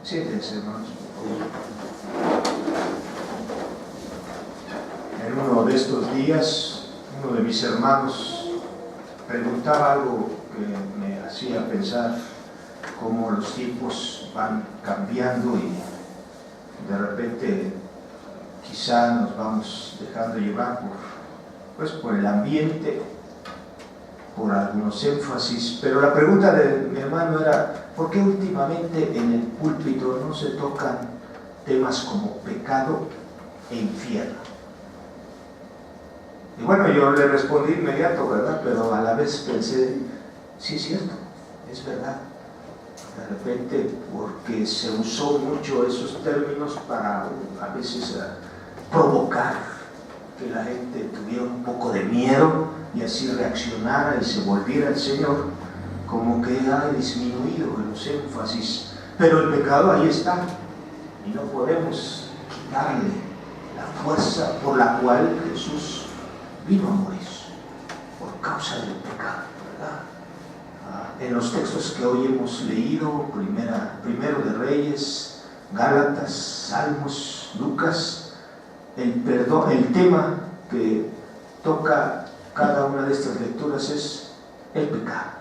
Siéntense, hermanos. En uno de estos días, uno de mis hermanos preguntaba algo que me hacía pensar cómo los tiempos van cambiando y de repente quizá nos vamos dejando llevar por el ambiente, por algunos énfasis, pero la pregunta de mi hermano era: ¿por qué últimamente en el púlpito no se tocan temas como pecado e infierno? Y bueno, yo le respondí inmediato, ¿verdad? Pero a la vez pensé, sí es cierto, es verdad. De repente, porque se usó mucho esos términos para a veces provocar que la gente tuviera un poco de miedo y así reaccionara y se volviera al Señor, como que ha disminuido los énfasis. Pero el pecado ahí está y no podemos quitarle la fuerza por la cual Jesús vino a morir, por causa del pecado, ¿verdad? En los textos que hoy hemos leído, primero de Reyes, Gálatas, Salmos, Lucas, el tema que toca cada una de estas lecturas es el pecado.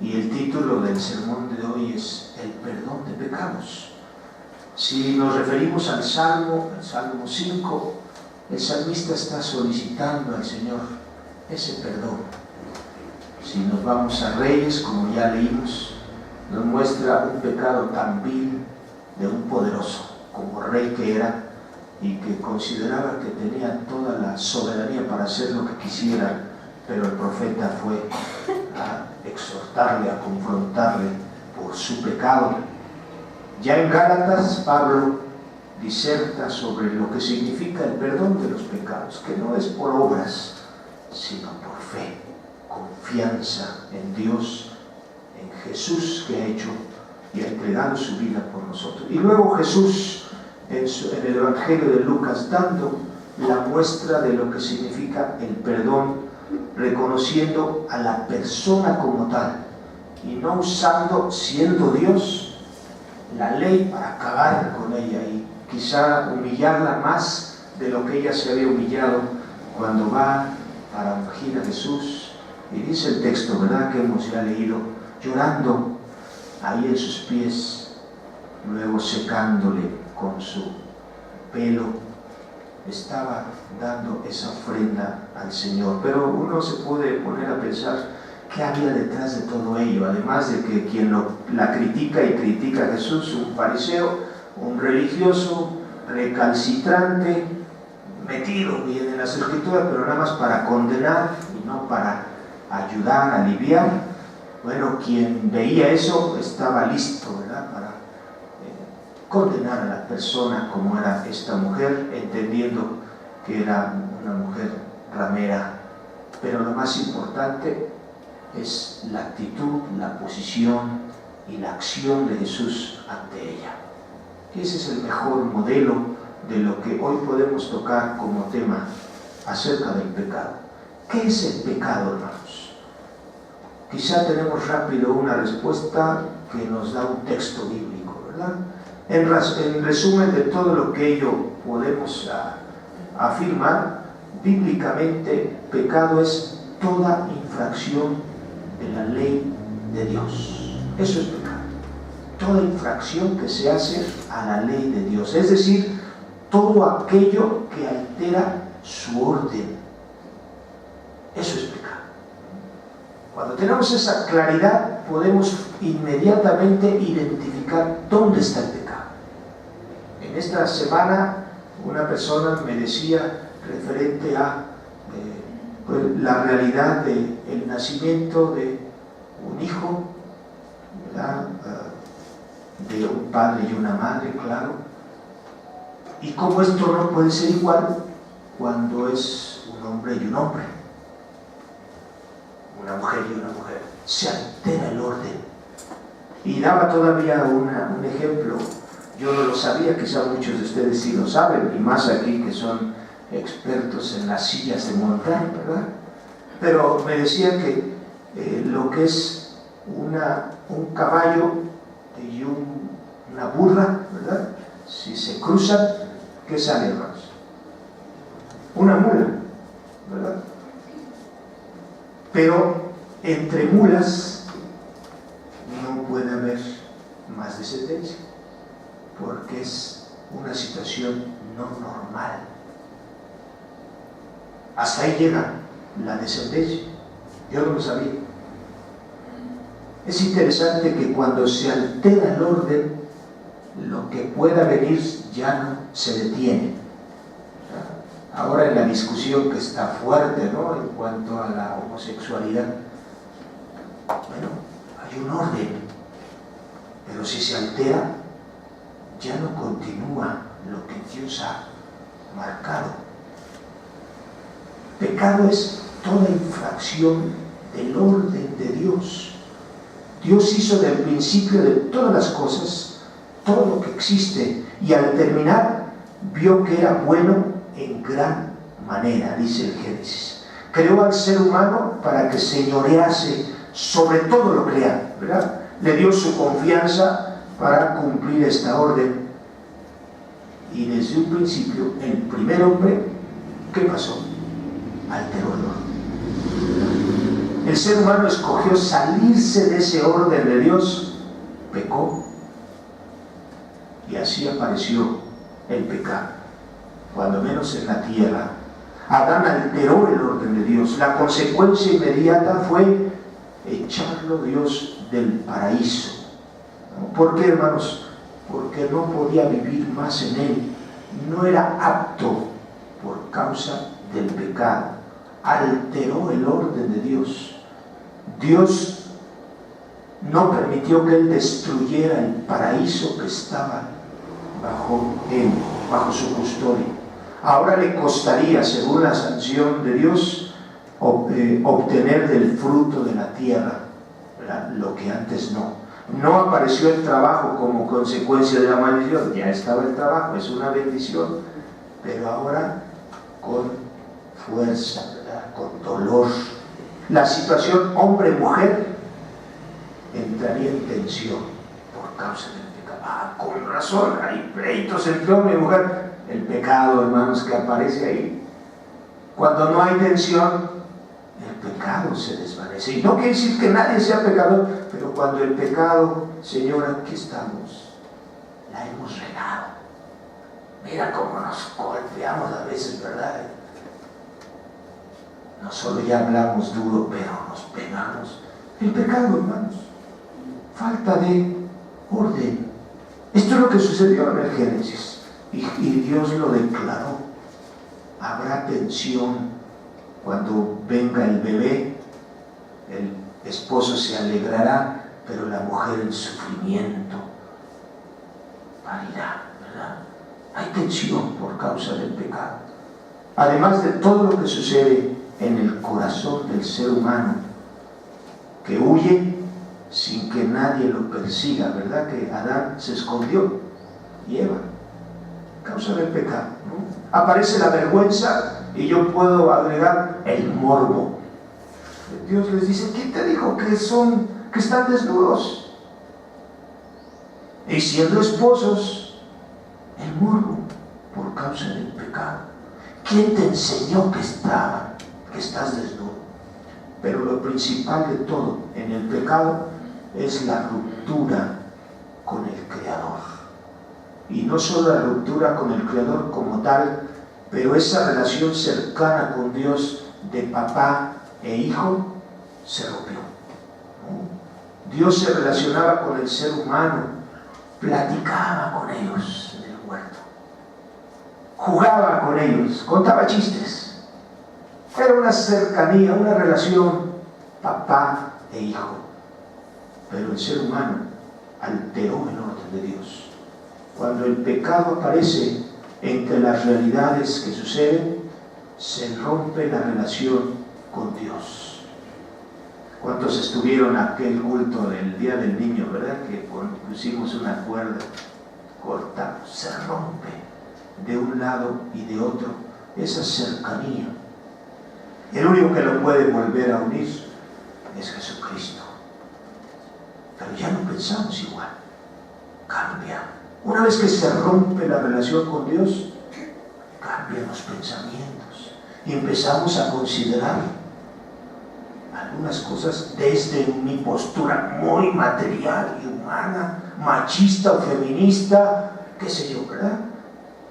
Y el título del sermón de hoy es el perdón de pecados. Si nos referimos al Salmo 5, el salmista está solicitando al Señor ese perdón. Si nos vamos a Reyes, como ya leímos, nos muestra un pecado tan vil de un poderoso, como rey que era, y que consideraba que tenía toda la soberanía para hacer lo que quisiera, pero el profeta fue a exhortarle, a confrontarle por su pecado. Ya en Gálatas, Pablo diserta sobre lo que significa el perdón de los pecados, que no es por obras, sino por fe, confianza en Dios, en Jesús, que ha hecho y ha entregado su vida por nosotros. Y luego Jesús, en el Evangelio de Lucas, dando la muestra de lo que significa el perdón, reconociendo a la persona como tal y no usando, siendo Dios, la ley para acabar con ella y quizá humillarla más de lo que ella se había humillado cuando va para ungir a Jesús. Y dice el texto, ¿verdad?, que hemos ya leído, llorando ahí en sus pies, luego secándole con su pelo, estaba dando esa ofrenda al Señor. Pero uno se puede poner a pensar qué había detrás de todo ello, además de que quien la critica y critica a Jesús, un fariseo, un religioso recalcitrante, metido bien en las Escrituras, pero nada más para condenar y no para ayudar, aliviar. Bueno, quien veía eso estaba listo, ¿verdad?, para condenar a la persona como era esta mujer, entendiendo que era una mujer ramera. Pero lo más importante es la actitud, la posición y la acción de Jesús ante ella. Ese es el mejor modelo de lo que hoy podemos tocar como tema acerca del pecado. ¿Qué es el pecado, hermanos? Quizá tenemos rápido una respuesta que nos da un texto bíblico, ¿verdad? En resumen de todo lo que ello podemos afirmar, bíblicamente, pecado es toda infracción de la ley de Dios. Eso es pecado. Toda infracción que se hace a la ley de Dios, es decir, todo aquello que altera su orden. Eso es pecado. Cuando tenemos esa claridad, podemos inmediatamente identificar dónde está el pecado. En esta semana, una persona me decía, referente a la realidad del nacimiento de un hijo, ¿verdad?, de un padre y una madre, claro, y cómo esto no puede ser igual cuando es un hombre y un hombre, una mujer y una mujer. Se altera el orden. Y daba todavía un ejemplo. Yo no lo sabía, quizá muchos de ustedes sí lo saben, y más aquí que son expertos en las sillas de montar, ¿verdad? Pero me decía que lo que es un caballo y un una burra, ¿verdad? Si se cruzan, ¿qué sale, hermanos? Una mula, ¿verdad? Pero entre mulas no puede haber más descendencia, porque es una situación no normal. Hasta ahí llega la descendencia. Yo no lo sabía. Es interesante que cuando se altera el orden, lo que pueda venir ya no se detiene. Ahora en la discusión que está fuerte, ¿no?, en cuanto a la homosexualidad, bueno, hay un orden, pero si se altera, ya no continúa lo que Dios ha marcado. Pecado es toda infracción del orden de Dios. Dios hizo del principio de todas las cosas, todo lo que existe, y al terminar vio que era bueno en gran manera, dice el Génesis. Creó al ser humano para que señorease sobre todo lo creado, ¿verdad? Le dio su confianza para cumplir esta orden. Y desde un principio, el primer hombre, ¿qué pasó? Alteró el orden. El ser humano escogió salirse de ese orden de Dios, pecó, y así apareció el pecado, cuando menos en la tierra. Adán alteró el orden de Dios. La consecuencia inmediata fue echarlo Dios del paraíso. ¿Por qué, hermanos? Porque no podía vivir más en él. No era apto por causa del pecado. Alteró el orden de Dios. Dios no permitió que él destruyera el paraíso que estaba bajo él, bajo su custodia. Ahora le costaría, según la sanción de Dios, obtener del fruto de la tierra, ¿verdad?, lo que antes no. No apareció el trabajo como consecuencia de la maldición, ya estaba el trabajo, es una bendición, pero ahora con fuerza, ¿verdad?, con dolor. La situación hombre-mujer entraría en tensión por causa del pecado. Con razón, hay pleitos entre hombre y mujer. El pecado, hermanos, que aparece ahí. Cuando no hay tensión, el pecado se desvanece. Y no quiere decir que nadie sea pecador, pero cuando el pecado, Señor, aquí estamos, la hemos regado. Mira cómo nos golpeamos a veces, ¿verdad? No solo ya hablamos duro, pero nos pegamos. El pecado, hermanos, falta de orden. Esto es lo que sucedió en el Génesis. Y Dios lo declaró. Habrá tensión cuando venga el bebé. El esposo se alegrará, pero la mujer en sufrimiento parirá, ¿verdad? Hay tensión por causa del pecado. Además de todo lo que sucede en el corazón del ser humano, que huye sin que nadie lo persiga, ¿verdad? Que Adán se escondió y Eva, causa del pecado, ¿no? Aparece la vergüenza, y yo puedo agregar el morbo. Dios les dice: ¿quién te dijo que están desnudos? Y siendo esposos, el morbo por causa del pecado. ¿Quién te enseñó que estás desnudo? Pero lo principal de todo en el pecado es la ruptura con el Creador. Y no solo la ruptura con el Creador como tal, pero esa relación cercana con Dios de papá e hijo se rompió. Dios se relacionaba con el ser humano, platicaba con ellos en el huerto, jugaba con ellos, contaba chistes. Era una cercanía, una relación papá e hijo. Pero el ser humano alteró el orden de Dios. Cuando el pecado aparece entre las realidades que suceden, se rompe la relación con Dios. ¿Cuántos estuvieron en aquel culto del Día del Niño, verdad? Que pusimos una cuerda, cortamos, se rompe de un lado y de otro esa cercanía. El único que lo puede volver a unir es Jesucristo. Pero ya no pensamos igual. cambia. Una vez que se rompe la relación con Dios, cambian los pensamientos y empezamos a considerar algunas cosas desde mi postura muy material y humana, machista o feminista, qué sé yo, ¿verdad?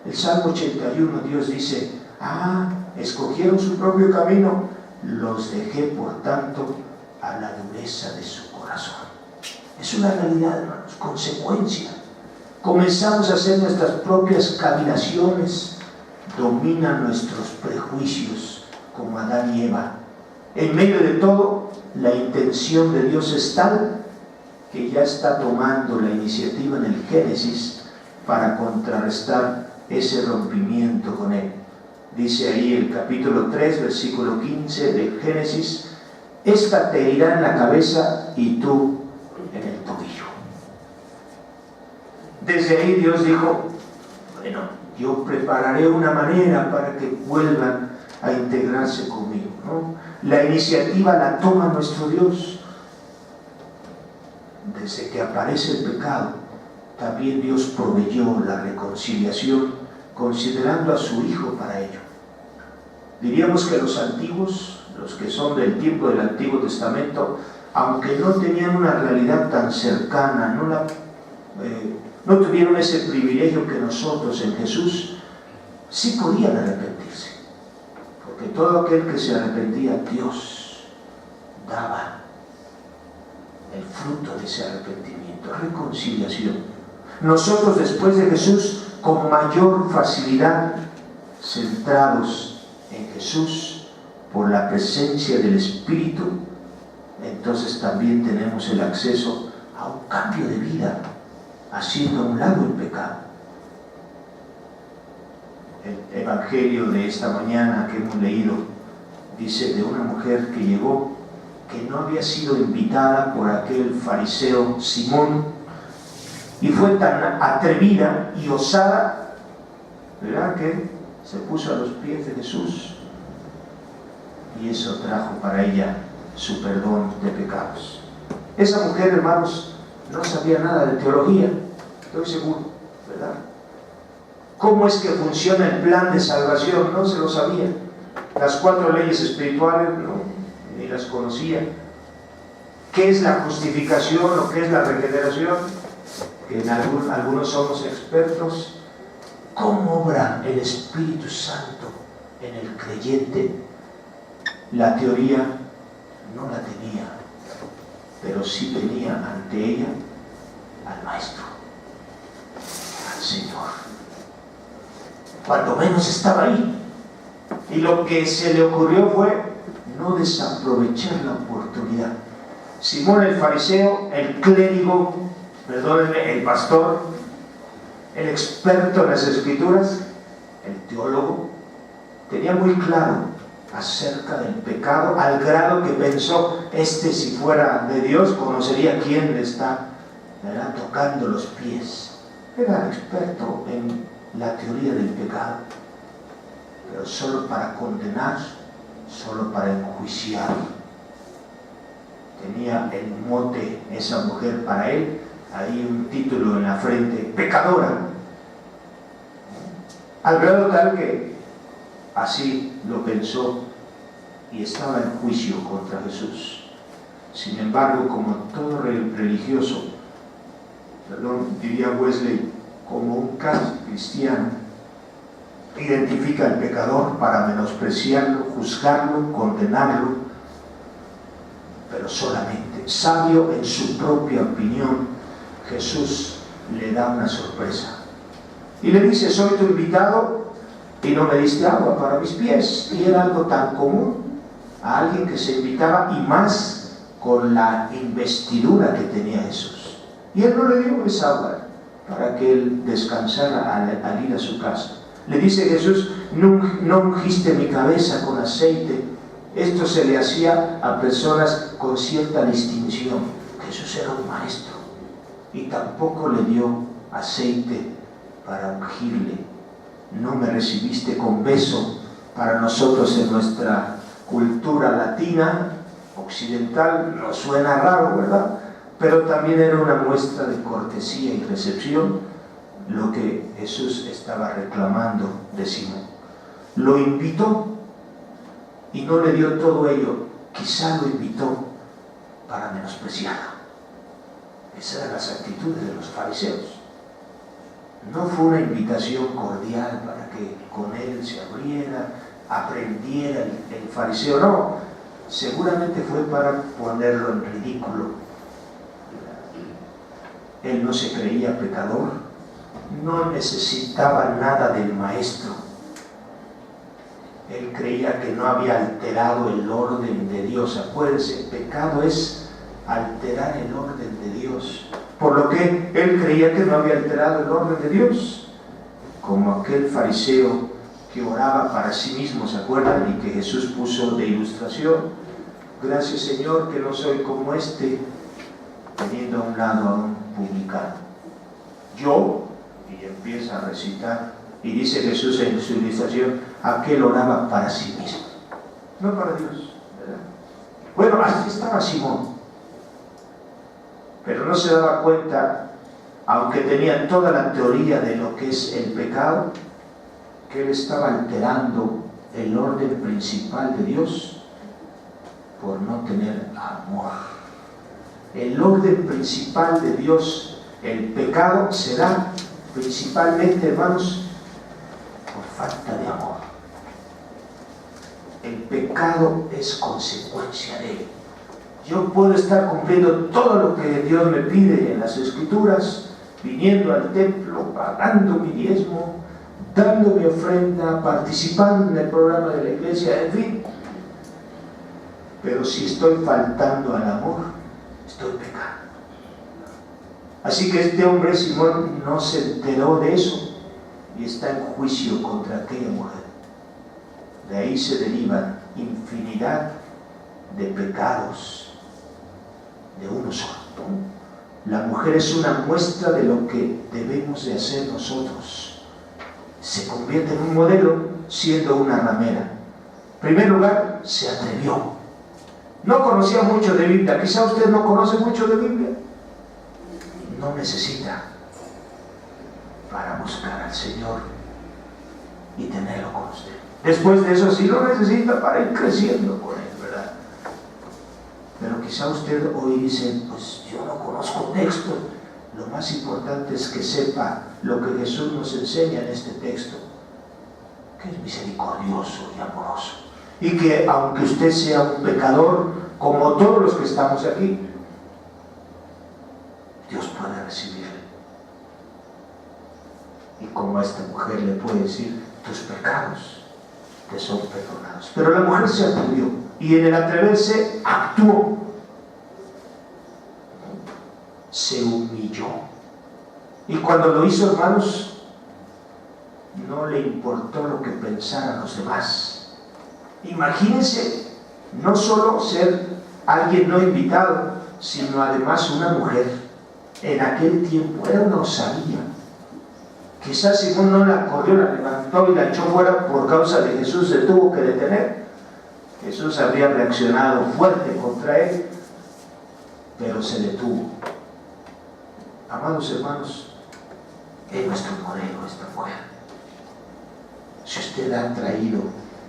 El Salmo 81, Dios dice: escogieron su propio camino, los dejé por tanto a la dureza de su corazón. Es una realidad, hermanos, consecuencia. Comenzamos a hacer nuestras propias cavilaciones, dominan nuestros prejuicios como Adán y Eva. En medio de todo, la intención de Dios es tal que ya está tomando la iniciativa en el Génesis para contrarrestar ese rompimiento con Él. Dice ahí el capítulo 3, versículo 15 del Génesis: esta te irá en la cabeza y tú en el tobillo. Desde ahí Dios dijo: bueno, yo prepararé una manera para que vuelvan a integrarse conmigo, ¿no? La iniciativa la toma nuestro Dios. Desde que aparece el pecado, también Dios proveyó la reconciliación, considerando a su Hijo para ello. Diríamos que los antiguos, los que son del tiempo del Antiguo Testamento, aunque no tenían una realidad tan cercana, no tuvieron ese privilegio que nosotros en Jesús, sí podían arrepentirse, porque todo aquel que se arrepentía, Dios daba el fruto de ese arrepentimiento, reconciliación. Nosotros, después de Jesús, con mayor facilidad, centrados en Jesús por la presencia del Espíritu, entonces también tenemos el acceso a un cambio de vida, haciendo a un lado el pecado. El evangelio de esta mañana que hemos leído dice de una mujer que llegó, que no había sido invitada por aquel fariseo Simón, y fue tan atrevida y osada, ¿verdad?, que se puso a los pies de Jesús, y eso trajo para ella su perdón de pecados. Esa mujer, hermanos, no sabía nada de teología, estoy seguro, ¿verdad? ¿Cómo es que funciona el plan de salvación? No se lo sabía. Las 4 leyes espirituales ni las conocía. ¿Qué es la justificación o qué es la regeneración? Que en algunos somos expertos. ¿Cómo obra el Espíritu Santo en el creyente? La teoría no la tenía, pero sí tenía ante ella al Maestro, al Señor. Cuando menos estaba ahí. Y lo que se le ocurrió fue no desaprovechar la oportunidad. Simón el fariseo, el clérigo, perdónenme, el pastor, el experto en las Escrituras, el teólogo, tenía muy claro acerca del pecado, al grado que pensó: si fuera de Dios, conocería quién le está, ¿verdad?, tocando los pies. Era experto en la teoría del pecado, pero solo para condenar, solo para enjuiciar. Tenía el mote esa mujer para él, ahí un título en la frente: pecadora. Al grado tal que así lo pensó y estaba en juicio contra Jesús. Sin embargo, como todo religioso, diría Wesley, como un cristiano, identifica al pecador para menospreciarlo, juzgarlo, condenarlo, pero solamente, sabio en su propia opinión, Jesús le da una sorpresa y le dice: soy tu invitado y no me diste agua para mis pies. Y era algo tan común a alguien que se invitaba, y más con la investidura que tenía Jesús. Y él no le dio esa agua para que él descansara al ir a su casa. Le dice Jesús: no ungiste mi cabeza con aceite. Esto se le hacía a personas con cierta distinción. Jesús era un maestro y tampoco le dio aceite para ungirle. No me recibiste con beso. Para nosotros, en nuestra cultura latina occidental, nos suena raro, ¿verdad? pero también era una muestra de cortesía y recepción lo que Jesús estaba reclamando de Simón. Lo invitó y no le dio todo ello, quizá lo invitó para menospreciarlo. Esas eran las actitudes de los fariseos. No fue una invitación cordial para que con él se abriera, aprendiera el fariseo, no, seguramente fue para ponerlo en ridículo. Él no se creía pecador, no necesitaba nada del maestro. Él creía que no había alterado el orden de Dios. Acuérdense, pecado es alterar el orden de Dios. Por lo que él creía que no había alterado el orden de Dios. Como aquel fariseo que oraba para sí mismo, ¿se acuerdan? Y que Jesús puso de ilustración. Gracias, Señor, que no soy como este, teniendo a un lado a un publicano. Yo, y empieza a recitar, y dice Jesús en su ilustración, aquel oraba para sí mismo, no para Dios, ¿verdad? Bueno, así estaba Simón, pero no se daba cuenta, aunque tenía toda la teoría de lo que es el pecado, que él estaba alterando el orden principal de Dios por no tener amor. El orden principal de Dios, el pecado, se da principalmente, hermanos, por falta de amor. El pecado es consecuencia de él. Yo puedo estar cumpliendo todo lo que Dios me pide en las Escrituras, viniendo al templo, pagando mi diezmo, dando mi ofrenda, participando en el programa de la iglesia, en fin. Pero si estoy faltando al amor, estoy pecando. Así que este hombre, Simón, no se enteró de eso y está en juicio contra aquella mujer. De ahí se derivan infinidad de pecados de uno solo. La mujer es una muestra de lo que debemos de hacer nosotros. Se convierte en un modelo siendo una ramera. En primer lugar, se atrevió. No conocía mucho de Biblia. Quizá usted no conoce mucho de Biblia. No necesita para buscar al Señor y tenerlo con usted. Después de eso sí lo necesita para ir creciendo con él, ¿verdad? Pero quizá usted hoy dice, pues yo no conozco texto. Lo más importante es que sepa lo que Jesús nos enseña en este texto, que es misericordioso y amoroso. Y que aunque usted sea un pecador, como todos los que estamos aquí, Dios puede recibirle. Y como a esta mujer le puede decir, tus pecados te son perdonados. Pero la mujer se atrevió y en el atreverse actuó. Se humilló. Y cuando lo hizo, hermanos, no le importó lo que pensaran los demás. Imagínense, no solo ser alguien no invitado, sino además una mujer. En aquel tiempo era una osadía. Quizás Simón no la corrió, la levantó y la echó fuera por causa de Jesús, se tuvo que detener. Jesús habría reaccionado fuerte contra él, pero se detuvo. Amados hermanos, es nuestro modelo esta mujer. Si usted ha traído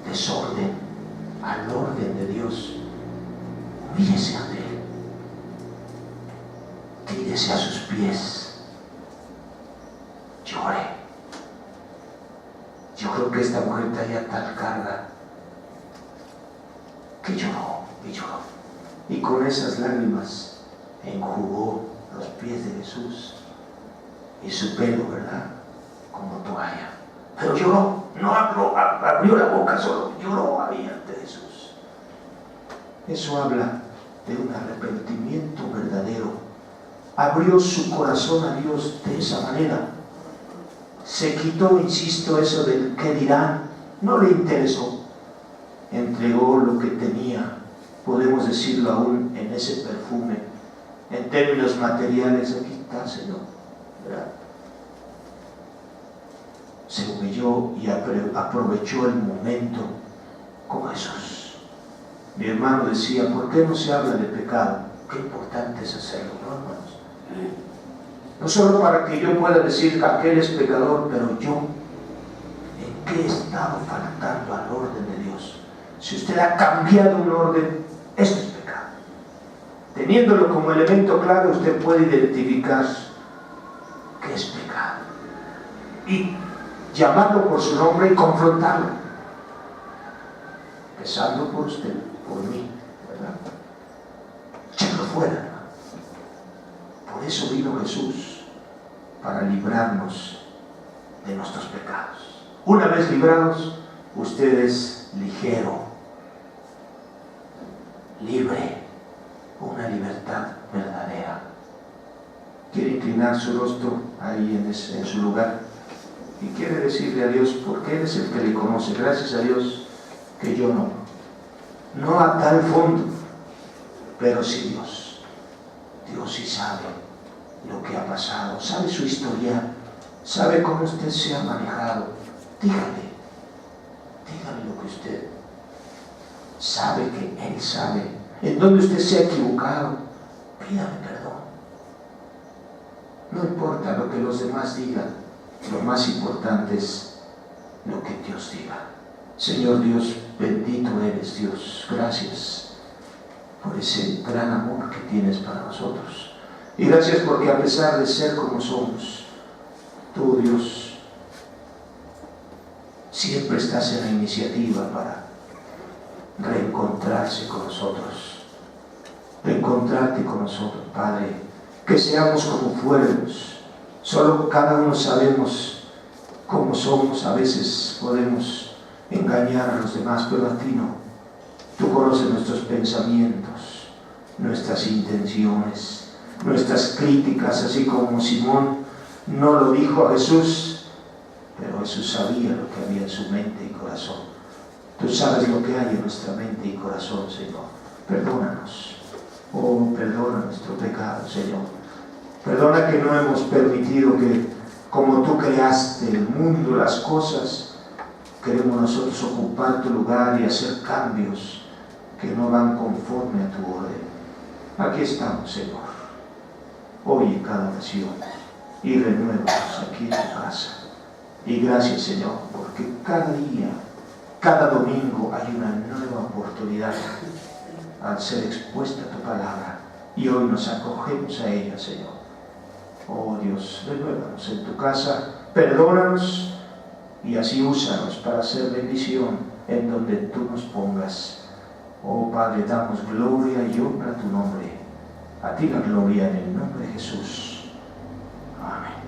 desorden al orden de Dios, humíllese ante él, tírese a sus pies, llore. Yo creo que esta mujer traía tal carga que lloró y lloró, y con esas lágrimas enjugó los pies de Jesús y su pelo, ¿verdad?, como toalla. Pero lloró, no habló, abrió la boca, solo lloró ahí ante Jesús. Eso habla de un arrepentimiento verdadero. Abrió su corazón a Dios de esa manera. Se quitó, insisto, eso del qué dirán. No le interesó. Entregó lo que tenía, podemos decirlo aún en ese perfume. En términos materiales, aquí está, Señor, ¿verdad? Se humilló y aprovechó el momento con Jesús. Mi hermano decía, ¿por qué no se habla de pecado? Qué importante es hacerlo, ¿no, hermanos? No solo para que yo pueda decir que aquel es pecador, pero yo, ¿en qué he estado faltando al orden de Dios? Si usted ha cambiado un orden, esto es pecado. Teniéndolo como elemento clave, usted puede identificar qué es pecado y llamarlo por su nombre y confrontarlo, empezando por usted, por mí, ¿verdad? Echarlo fuera. Por eso vino Jesús, para librarnos de nuestros pecados. Una vez librados, usted es ligero, libre, una libertad verdadera. Quiere inclinar su rostro ahí en su lugar y quiere decirle a Dios, porque Él es el que le conoce. Gracias a Dios que yo no a tal fondo, pero sí Dios sí sabe lo que ha pasado, sabe su historial, sabe cómo usted se ha manejado. Dígale lo que usted sabe, que Él sabe, en donde usted se ha equivocado. Pídame perdón. No importa lo que los demás digan, lo más importante es lo que Dios diga. Señor Dios, bendito eres, Dios. Gracias por ese gran amor que tienes para nosotros. Y gracias porque a pesar de ser como somos, tú, Dios, siempre estás en la iniciativa para reencontrarse con nosotros, reencontrarte con nosotros, Padre. Que seamos como fuéramos. Solo cada uno sabemos cómo somos. A veces podemos engañar a los demás, pero a ti no. Tú conoces nuestros pensamientos, nuestras intenciones, nuestras críticas, así como Simón no lo dijo a Jesús, pero Jesús sabía lo que había en su mente y corazón. Tú sabes lo que hay en nuestra mente y corazón, Señor. Perdónanos. Oh, perdona nuestro pecado, Señor. Perdona que no hemos permitido que, como tú creaste el mundo, las cosas, queremos nosotros ocupar tu lugar y hacer cambios que no van conforme a tu orden. Aquí estamos, Señor. Oye cada oración y renuévanos aquí en tu casa. Y gracias, Señor, porque cada día, cada domingo hay una nueva oportunidad al ser expuesta a tu palabra. Y hoy nos acogemos a ella, Señor. Oh Dios, renuévanos en tu casa, perdónanos y así úsanos para hacer bendición en donde tú nos pongas. Oh Padre, damos gloria y honra a tu nombre. A ti la gloria en el nombre de Jesús. Amén.